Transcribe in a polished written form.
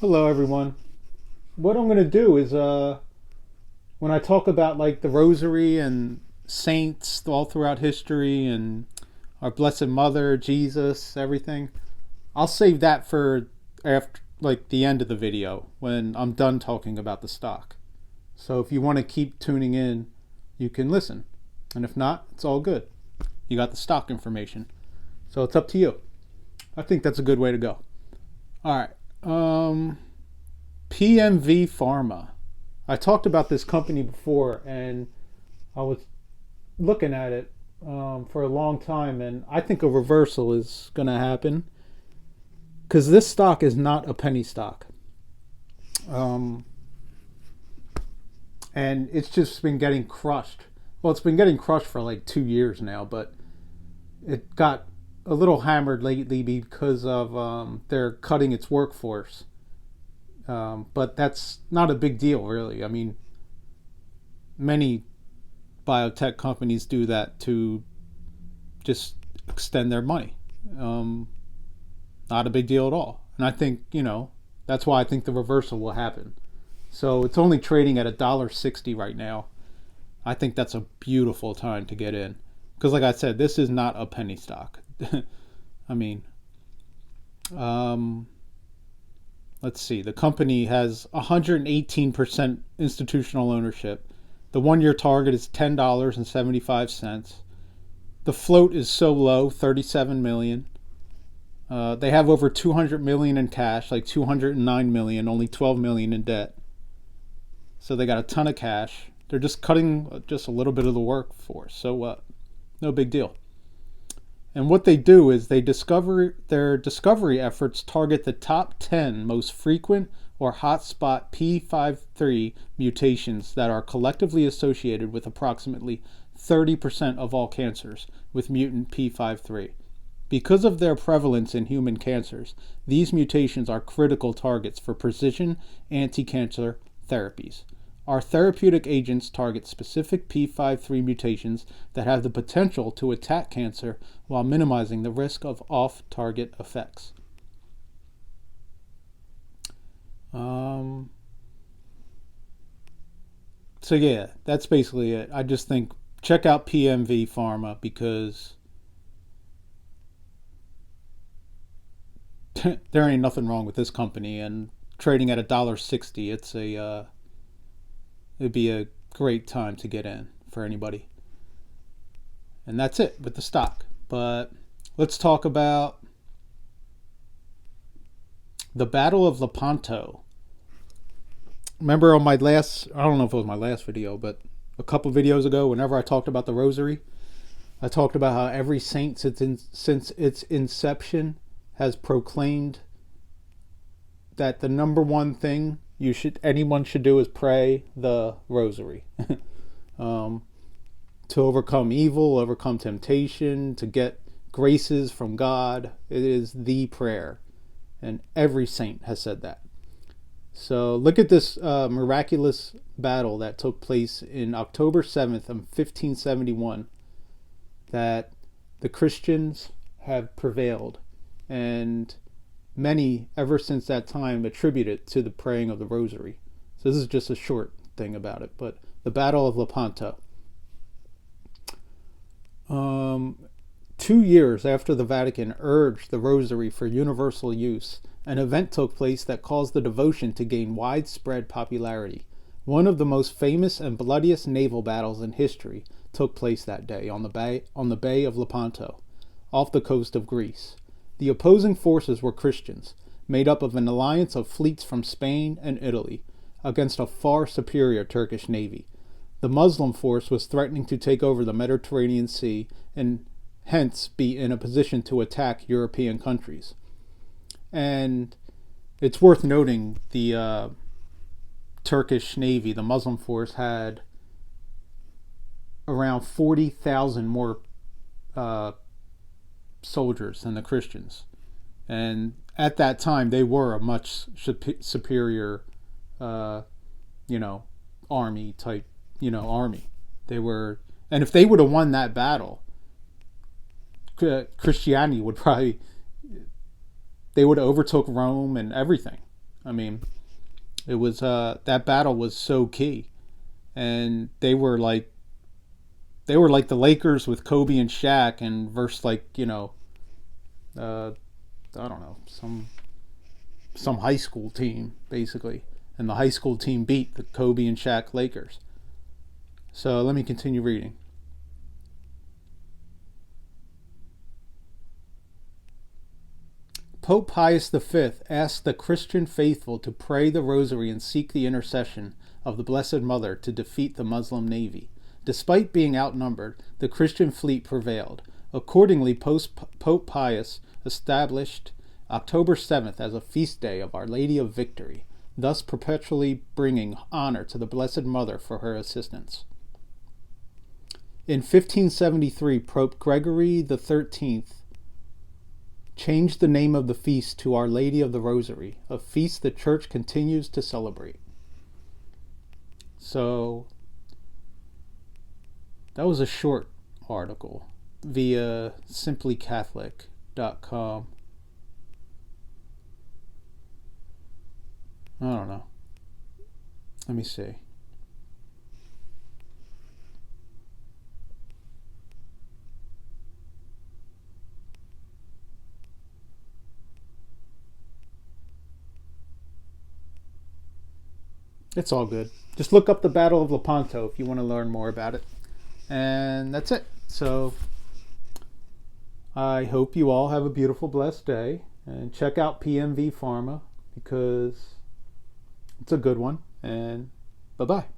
Hello, everyone. What I'm going to do is, when I talk about like the Rosary and saints all throughout history and our Blessed Mother, Jesus, everything, I'll save that for after, like the end of the video when I'm done talking about the stock. So if you want to keep tuning in, you can listen, and if not, it's all good. You got the stock information, so it's up to you. I think that's a good way to go. All right. PMV Pharma. I talked about this company before, and I was looking at it for a long time, and I think a reversal is going to happen because this stock is not a penny stock, um, and it's just been getting crushed. Well, it's been getting crushed for like 2 years now, but it got a little hammered lately because of they're cutting its workforce. But that's not a big deal, really. I mean, many biotech companies do that to just extend their money. Um, Not a big deal at all. And I think, that's why I think the reversal will happen. So it's only trading at $1.60 right now. I think that's a beautiful time to get in. Because, like I said, this is not a penny stock. I mean, um, let's see. The company has 118% institutional ownership. The 1 year target is $10.75. The float is so low, 37 million. They have over 200 million in cash, like 209 million, only 12 million in debt. So they got a ton of cash. They're just cutting just a little bit of the workforce. So what? No big deal. And what they do is their discovery efforts target the top 10 most frequent or hotspot P53 mutations that are collectively associated with approximately 30% of all cancers with mutant P53. Because of their prevalence in human cancers, these mutations are critical targets for precision anti-cancer therapies. Our therapeutic agents target specific P53 mutations that have the potential to attack cancer while minimizing the risk of off-target effects. Um, so yeah, that's basically it. I just think check out PMV Pharma because there ain't nothing wrong with this company, and trading at $1.60, it'd be a great time to get in for anybody. And that's it with the stock. But let's talk about the Battle of Lepanto. Remember on my last, I don't know if it was my last video, but a couple videos ago, whenever I talked about the Rosary, I talked about how every saint since its inception has proclaimed that the number one thing anyone should do is pray the Rosary. um, to overcome evil, overcome temptation, to get graces from God. It is the prayer. And every saint has said that. So look at this miraculous battle that took place in October 7th of 1571, that the Christians have prevailed. And many, ever since that time, attribute it to the praying of the Rosary. So this is just a short thing about it. But the Battle of Lepanto. 2 years after the Vatican urged the Rosary for universal use, an event took place that caused the devotion to gain widespread popularity. One of the most famous and bloodiest naval battles in history took place that day on the Bay of Lepanto, off the coast of Greece. The opposing forces were Christians, made up of an alliance of fleets from Spain and Italy, against a far superior Turkish navy. The Muslim force was threatening to take over the Mediterranean Sea and hence be in a position to attack European countries. And it's worth noting the Turkish navy, the Muslim force, had around 40,000 more soldiers than the Christians. And at that time, they were a much superior, army type, army. They were, and if they would have won that battle, Christianity would probably, they would have overtook Rome and everything. I mean, it was that battle was so key, and they were like the Lakers with Kobe and Shaq, and versus uh, I don't know, some high school team basically, and the high school team beat the Kobe and Shaq Lakers. So let me continue reading. Pope Pius V asked the Christian faithful to pray the Rosary and seek the intercession of the Blessed Mother to defeat the Muslim navy. Despite being outnumbered, the Christian fleet prevailed. Accordingly, Pope Pius established October 7th as a feast day of Our Lady of Victory, thus perpetually bringing honor to the Blessed Mother for her assistance. In 1573, Pope Gregory XIII changed the name of the feast to Our Lady of the Rosary, a feast the Church continues to celebrate. So, that was a short article via simplycatholic.com. I don't know. Let me see. It's all good. Just look up the Battle of Lepanto if you want to learn more about it. And that's it. So I hope you all have a beautiful, blessed day. And check out PMV Pharma because it's a good one. And bye-bye.